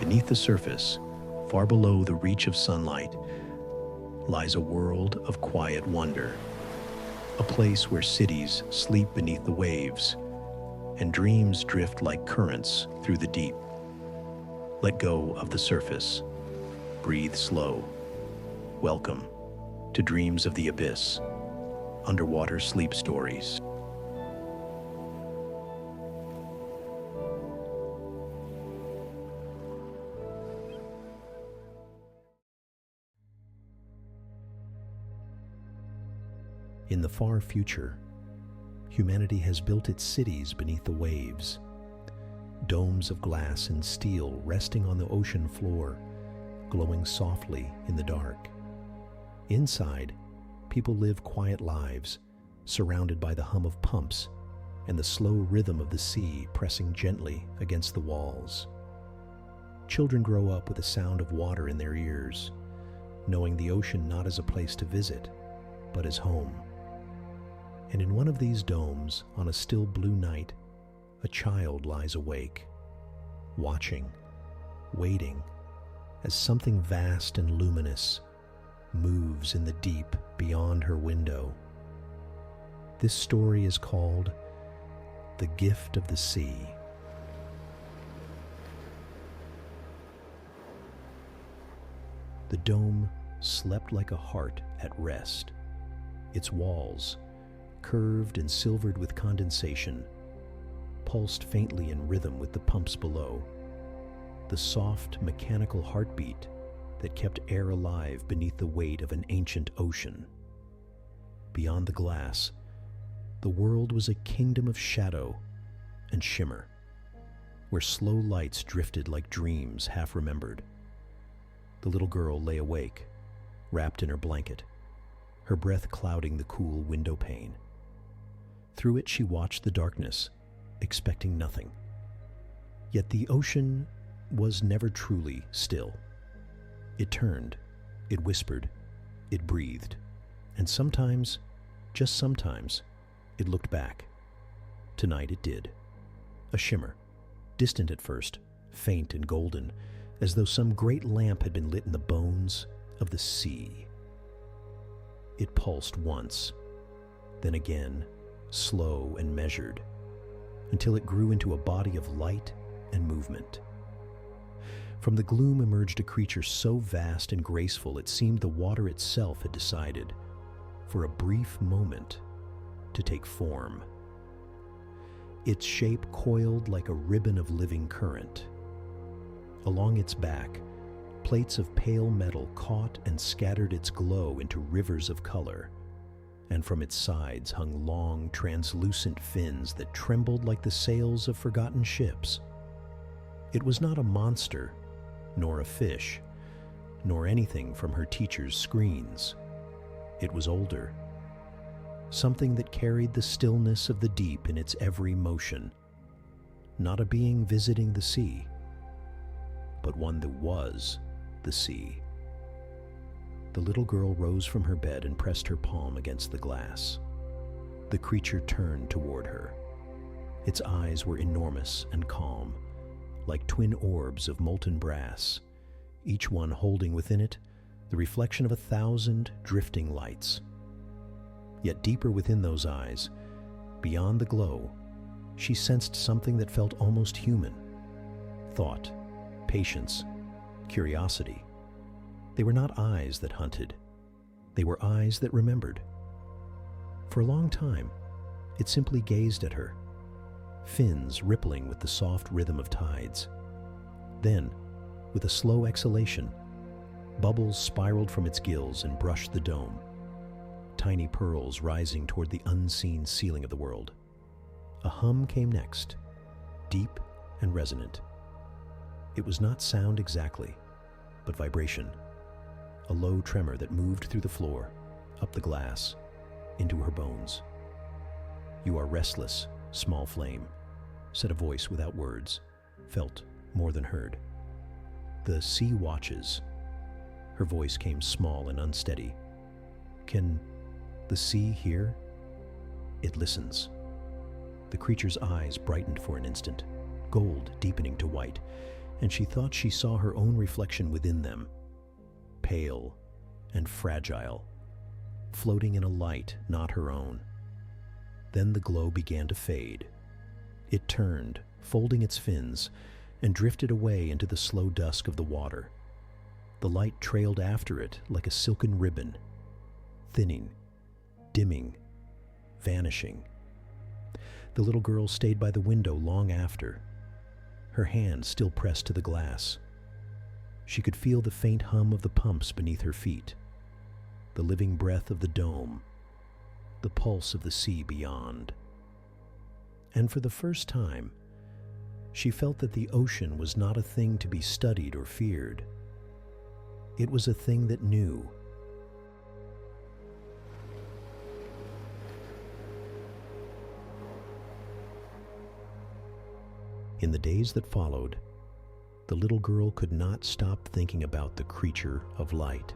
Beneath the surface, far below the reach of sunlight, lies a world of quiet wonder. A place where cities sleep beneath the waves and dreams drift like currents through the deep. Let go of the surface. Breathe slow. Welcome to Dreams of the Abyss, underwater sleep stories. In the far future, humanity has built its cities beneath the waves, domes of glass and steel resting on the ocean floor, glowing softly in the dark. Inside, people live quiet lives, surrounded by the hum of pumps and the slow rhythm of the sea pressing gently against the walls. Children grow up with the sound of water in their ears, knowing the ocean not as a place to visit, but as home. And in one of these domes, on a still blue night, a child lies awake, watching, waiting, as something vast and luminous moves in the deep beyond her window. This story is called The Gift of the Sea. The dome slept like a heart at rest. Its walls, curved and silvered with condensation, pulsed faintly in rhythm with the pumps below, the soft mechanical heartbeat that kept air alive beneath the weight of an ancient ocean. Beyond the glass, the world was a kingdom of shadow and shimmer, where slow lights drifted like dreams half remembered. The little girl lay awake, wrapped in her blanket, her breath clouding the cool window pane. Through it she watched the darkness, expecting nothing. Yet the ocean was never truly still. It turned, it whispered, it breathed, and sometimes, just sometimes, it looked back. Tonight it did. A shimmer, distant at first, faint and golden, as though some great lamp had been lit in the bones of the sea. It pulsed once, then again, slow and measured, until it grew into a body of light and movement. From the gloom emerged a creature so vast and graceful it seemed the water itself had decided, for a brief moment, to take form. Its shape coiled like a ribbon of living current. Along its back, plates of pale metal caught and scattered its glow into rivers of color, and from its sides hung long, translucent fins that trembled like the sails of forgotten ships. It was not a monster, nor a fish, nor anything from her teacher's screens. It was older, something that carried the stillness of the deep in its every motion. Not a being visiting the sea, but one that was the sea. The little girl rose from her bed and pressed her palm against the glass. The creature turned toward her. Its eyes were enormous and calm, like twin orbs of molten brass, each one holding within it the reflection of 1,000 drifting lights. Yet deeper within those eyes, beyond the glow, she sensed something that felt almost human. Thought, patience, curiosity. They were not eyes that hunted. They were eyes that remembered. For a long time, it simply gazed at her, fins rippling with the soft rhythm of tides. Then, with a slow exhalation, bubbles spiraled from its gills and brushed the dome, tiny pearls rising toward the unseen ceiling of the world. A hum came next, deep and resonant. It was not sound exactly, but vibration. A low tremor that moved through the floor, up the glass, into her bones. "You are restless, small flame," said a voice without words, felt more than heard. "The sea watches." Her voice came small and unsteady. "Can the sea hear?" "It listens." The creature's eyes brightened for an instant, gold deepening to white, and she thought she saw her own reflection within them, pale and fragile, floating in a light not her own. Then the glow began to fade. It turned, folding its fins, and drifted away into the slow dusk of the water. The light trailed after it like a silken ribbon, thinning, dimming, vanishing. The little girl stayed by the window long after, her hand still pressed to the glass. She could feel the faint hum of the pumps beneath her feet, the living breath of the dome, the pulse of the sea beyond. And for the first time, she felt that the ocean was not a thing to be studied or feared. It was a thing that knew. In the days that followed, the little girl could not stop thinking about the creature of light.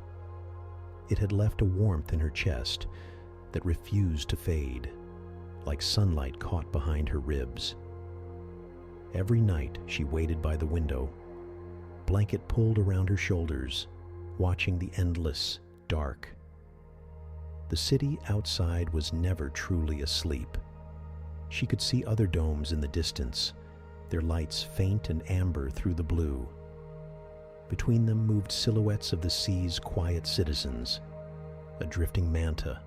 It had left a warmth in her chest that refused to fade, like sunlight caught behind her ribs. Every night she waited by the window, blanket pulled around her shoulders, watching the endless dark. The city outside was never truly asleep. She could see other domes in the distance, their lights faint and amber through the blue. Between them moved silhouettes of the sea's quiet citizens, a drifting manta,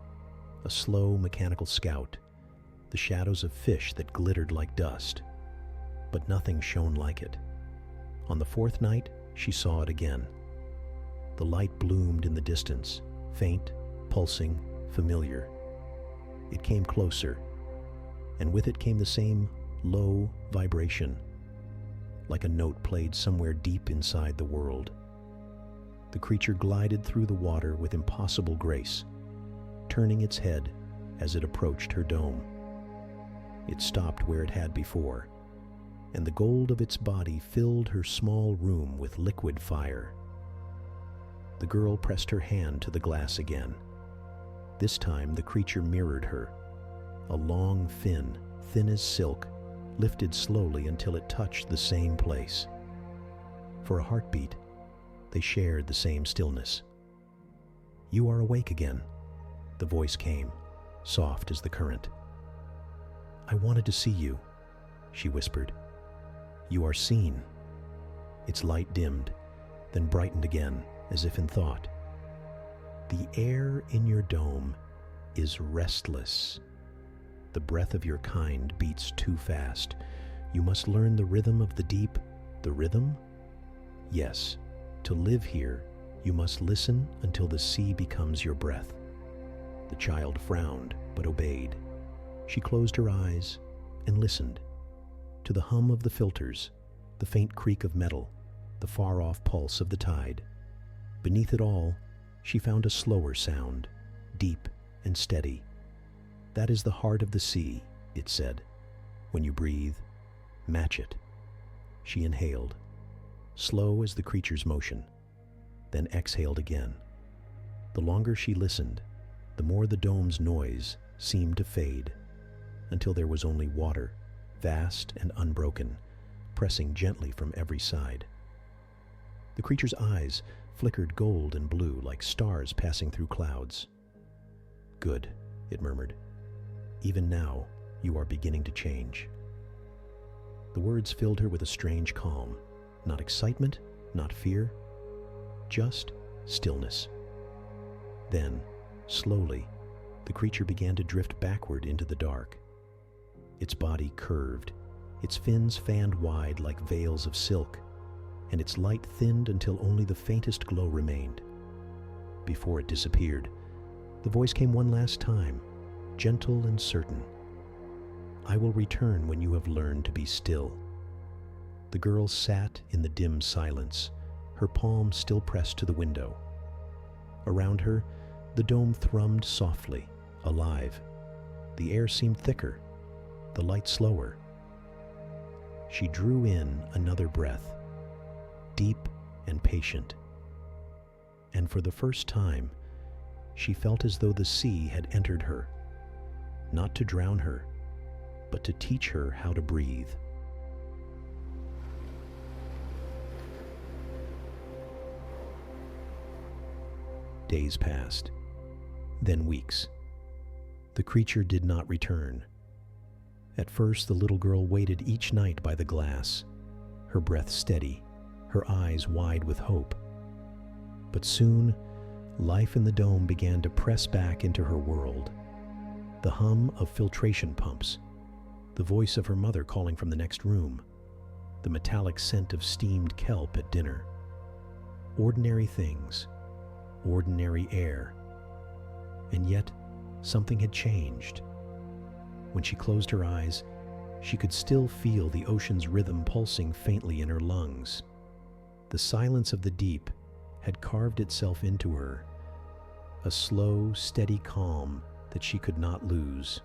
a slow mechanical scout, the shadows of fish that glittered like dust. But nothing shone like it. On the fourth night, she saw it again. The light bloomed in the distance, faint, pulsing, familiar. It came closer, and with it came the same low vibration, like a note played somewhere deep inside the world. The creature glided through the water with impossible grace, turning its head as it approached her dome. It stopped where it had before, and the gold of its body filled her small room with liquid fire. The girl pressed her hand to the glass again. This time the creature mirrored her, a long fin, thin as silk, lifted slowly until it touched the same place. For a heartbeat, they shared the same stillness. "You are awake again," the voice came, soft as the current. "I wanted to see you," she whispered. "You are seen." Its light dimmed, then brightened again, as if in thought. "The air in your dome is restless. The breath of your kind beats too fast. You must learn the rhythm of the deep." "The rhythm?" "Yes. To live here, you must listen until the sea becomes your breath." The child frowned, but obeyed. She closed her eyes and listened to the hum of the filters, the faint creak of metal, the far-off pulse of the tide. Beneath it all, she found a slower sound, deep and steady. "That is the heart of the sea," it said. "When you breathe, match it." She inhaled, slow as the creature's motion, then exhaled again. The longer she listened, the more the dome's noise seemed to fade, until there was only water, vast and unbroken, pressing gently from every side. The creature's eyes flickered gold and blue like stars passing through clouds. "Good," it murmured. "Even now, you are beginning to change." The words filled her with a strange calm, not excitement, not fear, just stillness. Then, slowly, the creature began to drift backward into the dark. Its body curved, its fins fanned wide like veils of silk, and its light thinned until only the faintest glow remained. Before it disappeared, the voice came one last time, gentle and certain. "I will return when you have learned to be still." The girl sat in the dim silence, her palm still pressed to the window. Around her, the dome thrummed softly, alive. The air seemed thicker, the light slower. She drew in another breath, deep and patient. And for the first time, she felt as though the sea had entered her, not to drown her, but to teach her how to breathe. Days passed, then weeks. The creature did not return. At first, the little girl waited each night by the glass, her breath steady, her eyes wide with hope. But soon, life in the dome began to press back into her world. The hum of filtration pumps, the voice of her mother calling from the next room, the metallic scent of steamed kelp at dinner. Ordinary things, ordinary air. And yet, something had changed. When she closed her eyes, she could still feel the ocean's rhythm pulsing faintly in her lungs. The silence of the deep had carved itself into her, a slow, steady calm that she could not lose.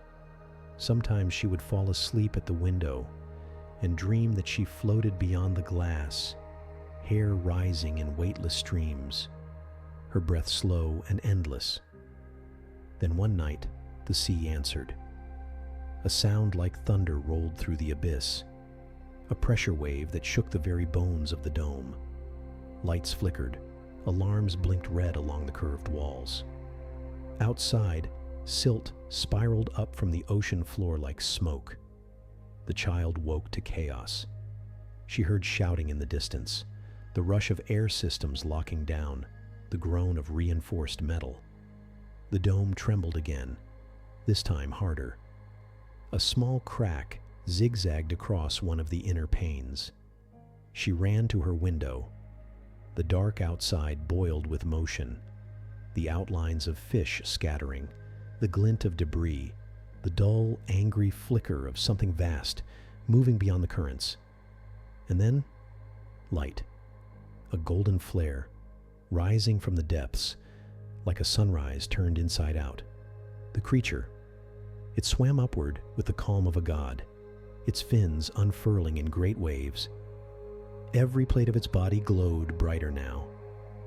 Sometimes she would fall asleep at the window and dream that she floated beyond the glass, hair rising in weightless streams, her breath slow and endless. Then one night, the sea answered. A sound like thunder rolled through the abyss, a pressure wave that shook the very bones of the dome. Lights flickered, alarms blinked red along the curved walls. Outside, silt spiraled up from the ocean floor like smoke. The child woke to chaos. She heard shouting in the distance, the rush of air systems locking down, the groan of reinforced metal. The dome trembled again, this time harder. A small crack zigzagged across one of the inner panes. She ran to her window. The dark outside boiled with motion, the outlines of fish scattering, the glint of debris, the dull, angry flicker of something vast, moving beyond the currents. And then, light, a golden flare, rising from the depths, like a sunrise turned inside out. The creature, it swam upward with the calm of a god, its fins unfurling in great waves. Every plate of its body glowed brighter now,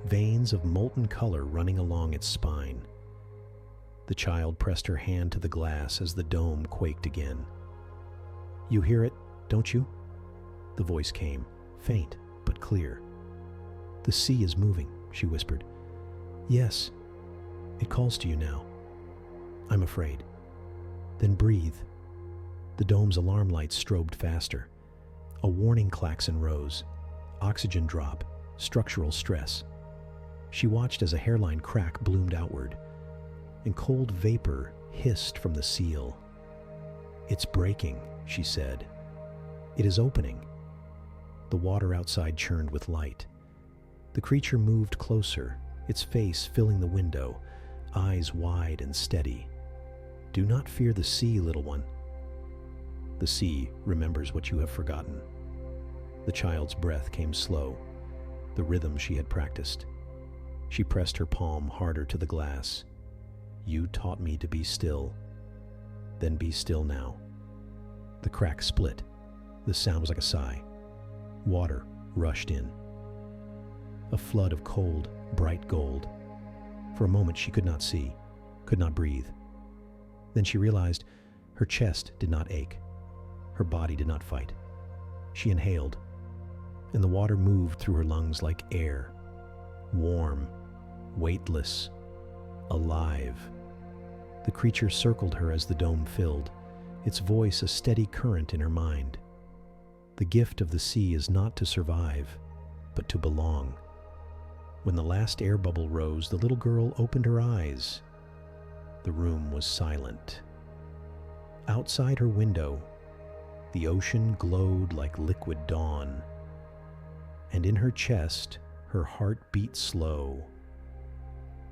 veins of molten color running along its spine. The child pressed her hand to the glass as the dome quaked again. "You hear it, don't you?" The voice came, faint but clear. "The sea is moving," she whispered. "Yes, it calls to you now." "I'm afraid." "Then breathe." The dome's alarm lights strobed faster. A warning klaxon rose. Oxygen drop, structural stress. She watched as a hairline crack bloomed outward, and cold vapor hissed from the seal. "It's breaking," she said. "It is opening." The water outside churned with light. The creature moved closer, its face filling the window, eyes wide and steady. "Do not fear the sea, little one. The sea remembers what you have forgotten." The child's breath came slow, the rhythm she had practiced. She pressed her palm harder to the glass. "You taught me to be still. Then be still now." The crack split. The sound was like a sigh. Water rushed in. A flood of cold, bright gold. For a moment she could not see, could not breathe. Then she realized her chest did not ache. Her body did not fight. She inhaled, and the water moved through her lungs like air. Warm, weightless, alive. The creature circled her as the dome filled, its voice a steady current in her mind. The gift of the sea is not to survive, but to belong. When the last air bubble rose, the little girl opened her eyes. The room was silent. Outside her window, the ocean glowed like liquid dawn, and in her chest, her heart beat slow,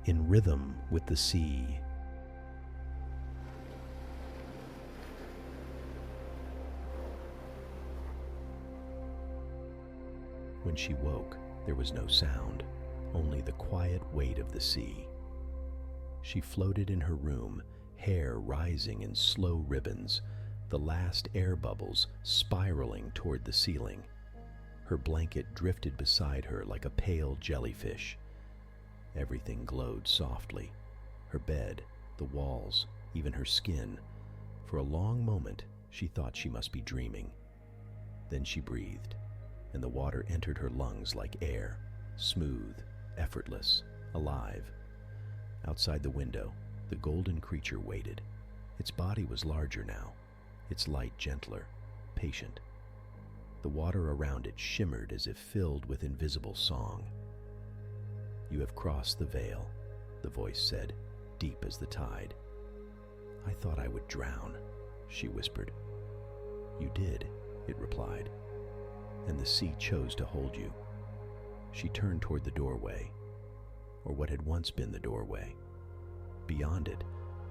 in rhythm with the sea. When she woke, there was no sound, only the quiet weight of the sea. She floated in her room, hair rising in slow ribbons, the last air bubbles spiraling toward the ceiling. Her blanket drifted beside her like a pale jellyfish. Everything glowed softly. Her bed, the walls, even her skin. For a long moment, she thought she must be dreaming. Then she breathed, and the water entered her lungs like air, smooth, effortless, alive. Outside the window, the golden creature waited. Its body was larger now, its light gentler, patient. The water around it shimmered as if filled with invisible song. "You have crossed the veil," the voice said, deep as the tide. "I thought I would drown," she whispered. "You did," it replied, "and the sea chose to hold you." She turned toward the doorway, or what had once been the doorway. Beyond it,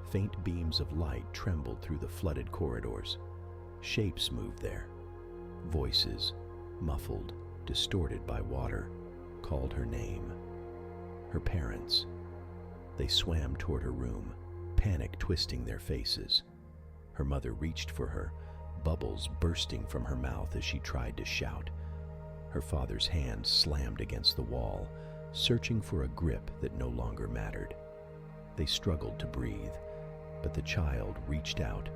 faint beams of light trembled through the flooded corridors. Shapes moved there. Voices, muffled, distorted by water, called her name. Her parents. They swam toward her room, panic twisting their faces. Her mother reached for her, bubbles bursting from her mouth as she tried to shout. Her father's hand slammed against the wall, searching for a grip that no longer mattered. They struggled to breathe, but the child reached out,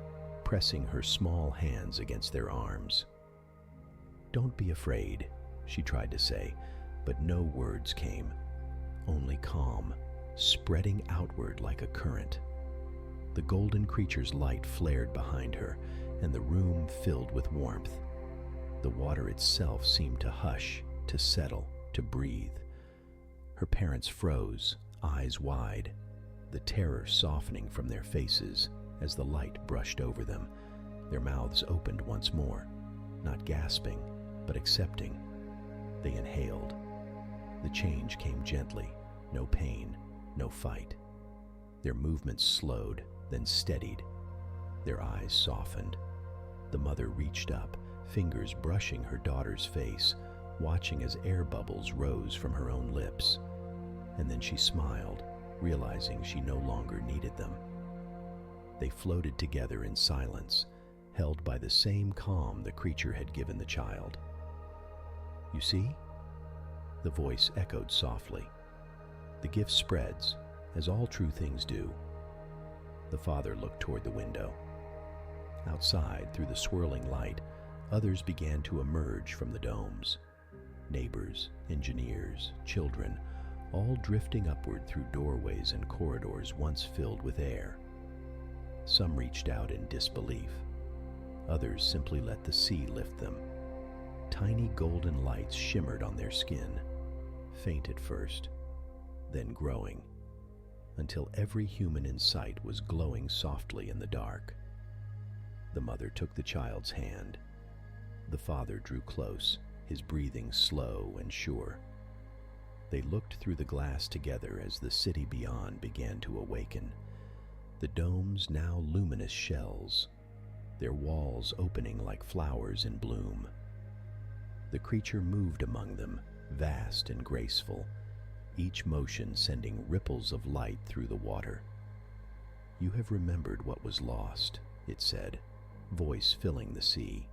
pressing her small hands against their arms. "Don't be afraid," she tried to say, but no words came, only calm, spreading outward like a current. The golden creature's light flared behind her, and the room filled with warmth. The water itself seemed to hush, to settle, to breathe. Her parents froze, eyes wide, the terror softening from their faces as the light brushed over them. Their mouths opened once more, not gasping, but accepting. They inhaled. The change came gently, no pain, no fight. Their movements slowed, then steadied. Their eyes softened. The mother reached up, fingers brushing her daughter's face, watching as air bubbles rose from her own lips. And then she smiled, realizing she no longer needed them. They floated together in silence, held by the same calm the creature had given the child. "You see?" The voice echoed softly. "The gift spreads, as all true things do." The father looked toward the window. Outside, through the swirling light, others began to emerge from the domes. Neighbors, engineers, children, all drifting upward through doorways and corridors once filled with air. Some reached out in disbelief. Others simply let the sea lift them. Tiny golden lights shimmered on their skin, faint at first, then growing, until every human in sight was glowing softly in the dark. The mother took the child's hand. The father drew close, his breathing slow and sure. They looked through the glass together as the city beyond began to awaken. The domes now luminous shells, their walls opening like flowers in bloom. The creature moved among them, vast and graceful, each motion sending ripples of light through the water. "You have remembered what was lost," it said, voice filling the sea.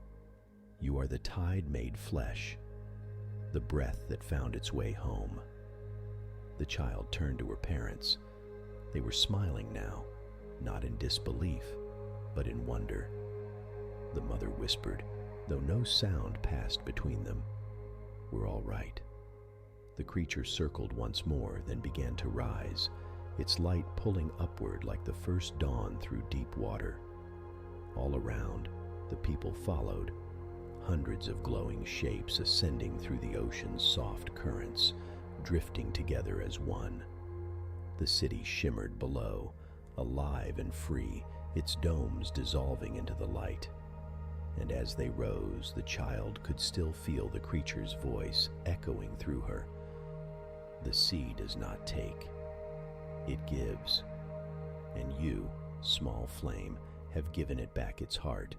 "You are the tide made flesh, the breath that found its way home." The child turned to her parents. They were smiling now, not in disbelief, but in wonder. The mother whispered, though no sound passed between them, "We're all right." The creature circled once more, then began to rise, its light pulling upward like the first dawn through deep water. All around, the people followed, hundreds of glowing shapes ascending through the ocean's soft currents, drifting together as one. The city shimmered below, alive and free, its domes dissolving into the light. And as they rose, the child could still feel the creature's voice echoing through her. "The sea does not take, it gives. And you, small flame, have given it back its heart."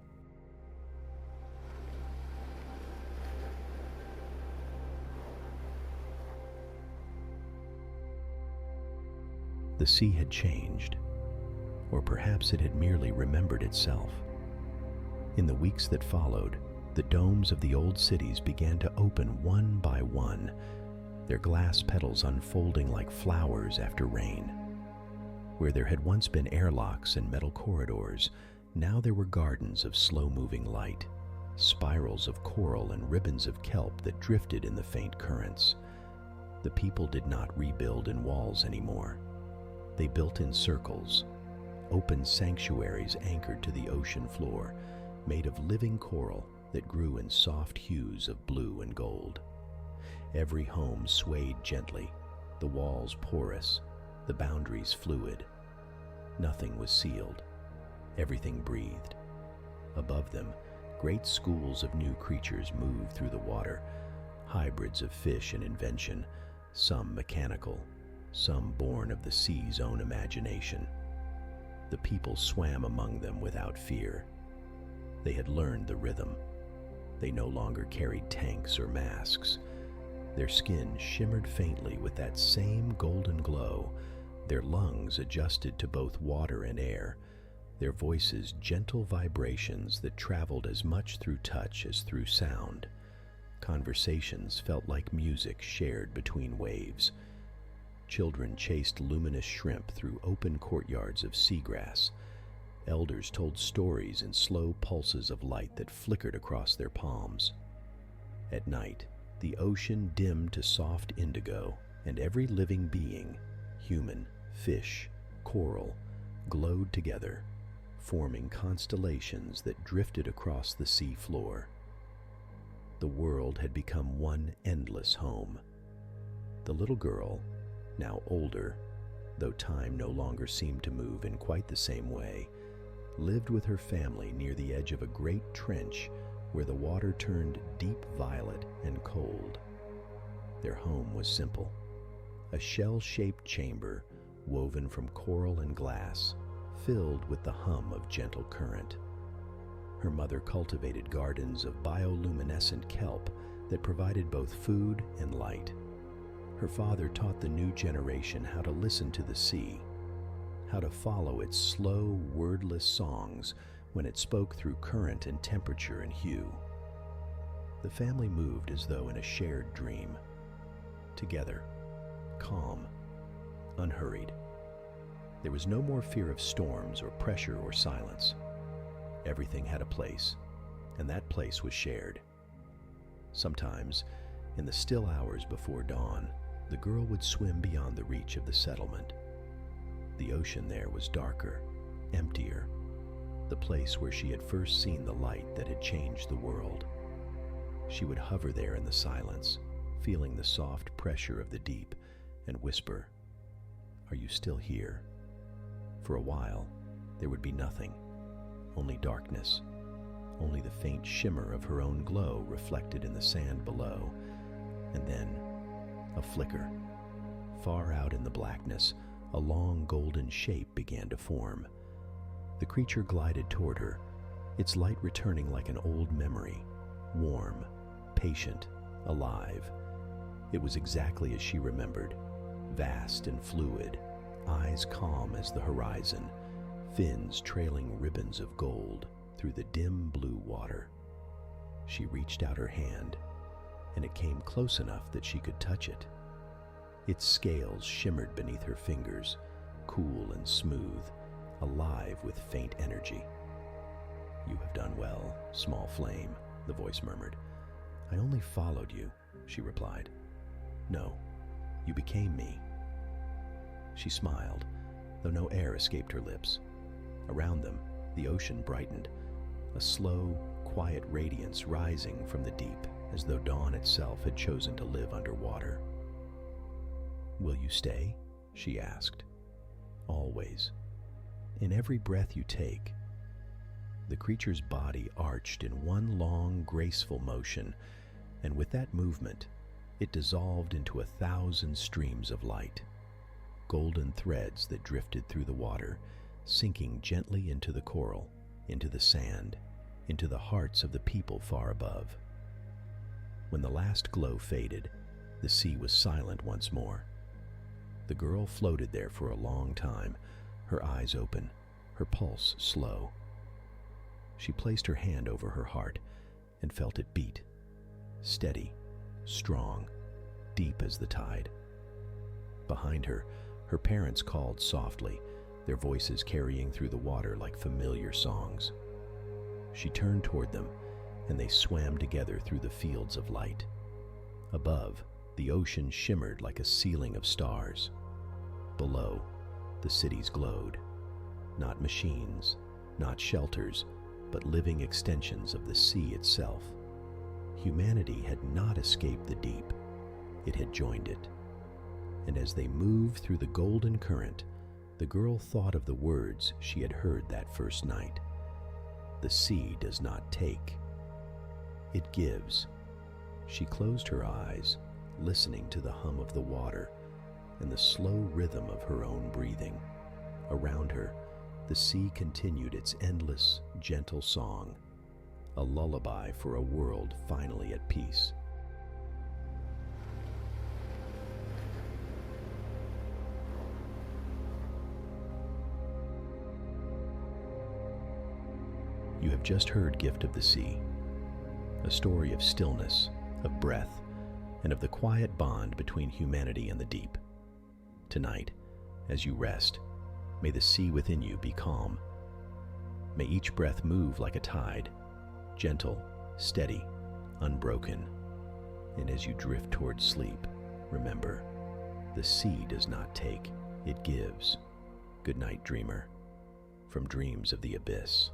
The sea had changed, or perhaps it had merely remembered itself. In the weeks that followed, the domes of the old cities began to open one by one, their glass petals unfolding like flowers after rain. Where there had once been airlocks and metal corridors, now there were gardens of slow-moving light, spirals of coral and ribbons of kelp that drifted in the faint currents. The people did not rebuild in walls anymore. They built in circles, open sanctuaries anchored to the ocean floor, made of living coral that grew in soft hues of blue and gold. Every home swayed gently, the walls porous, the boundaries fluid. Nothing was sealed. Everything breathed. Above them, great schools of new creatures moved through the water, hybrids of fish and invention, some mechanical, some born of the sea's own imagination. The people swam among them without fear. They had learned the rhythm. They no longer carried tanks or masks. Their skin shimmered faintly with that same golden glow, their lungs adjusted to both water and air, their voices gentle vibrations that traveled as much through touch as through sound. Conversations felt like music shared between waves. Children chased luminous shrimp through open courtyards of seagrass. Elders told stories in slow pulses of light that flickered across their palms. At night, the ocean dimmed to soft indigo, and every living being, human, fish, coral, glowed together, forming constellations that drifted across the sea floor. The world had become one endless home. The little girl, now older, though time no longer seemed to move in quite the same way, lived with her family near the edge of a great trench where the water turned deep violet and cold. Their home was simple, a shell-shaped chamber woven from coral and glass, filled with the hum of gentle current. Her mother cultivated gardens of bioluminescent kelp that provided both food and light. Her father taught the new generation how to listen to the sea, how to follow its slow, wordless songs when it spoke through current and temperature and hue. The family moved as though in a shared dream, together, calm, unhurried. There was no more fear of storms or pressure or silence. Everything had a place, and that place was shared. Sometimes, in the still hours before dawn, the girl would swim beyond the reach of the settlement. The ocean there was darker, emptier, the place where she had first seen the light that had changed the world. She would hover there in the silence, feeling the soft pressure of the deep, and whisper, "Are you still here?" For a while, there would be nothing, only darkness, only the faint shimmer of her own glow reflected in the sand below, and then a flicker. Far out in the blackness, a long golden shape began to form. The creature glided toward her, its light returning like an old memory, warm, patient, alive. It was exactly as she remembered, vast and fluid, eyes calm as the horizon, fins trailing ribbons of gold through the dim blue water. She reached out her hand, and it came close enough that she could touch it. Its scales shimmered beneath her fingers, cool and smooth, alive with faint energy. "You have done well, small flame," the voice murmured. "I only followed you," she replied. "No, you became me." She smiled, though no air escaped her lips. Around them, the ocean brightened, a slow, quiet radiance rising from the deep, as though dawn itself had chosen to live underwater. "Will you stay?" she asked. "Always. In every breath you take." The creature's body arched in one long, graceful motion, and with that movement, it dissolved into 1,000 streams of light, golden threads that drifted through the water, sinking gently into the coral, into the sand, into the hearts of the people far above. When the last glow faded, the sea was silent once more. The girl floated there for a long time, her eyes open, her pulse slow. She placed her hand over her heart and felt it beat, steady, strong, deep as the tide. Behind her, her parents called softly, their voices carrying through the water like familiar songs. She turned toward them, and they swam together through the fields of light. Above, the ocean shimmered like a ceiling of stars. Below, The cities glowed. Not machines, not shelters, but living extensions of the sea itself. Humanity had not escaped the deep. It had joined it. And as they moved through the golden current, the girl thought of the words she had heard that first night. The sea does not take. It gives. She closed her eyes, listening to the hum of the water and the slow rhythm of her own breathing. Around her, the sea continued its endless, gentle song, a lullaby for a world finally at peace. You have just heard Gift of the Sea, a story of stillness, of breath, and of the quiet bond between humanity and the deep. Tonight, as you rest, may the sea within you be calm. May each breath move like a tide, gentle, steady, unbroken. And as you drift towards sleep, remember, the sea does not take, it gives. Good night, dreamer, from Dreams of the Abyss.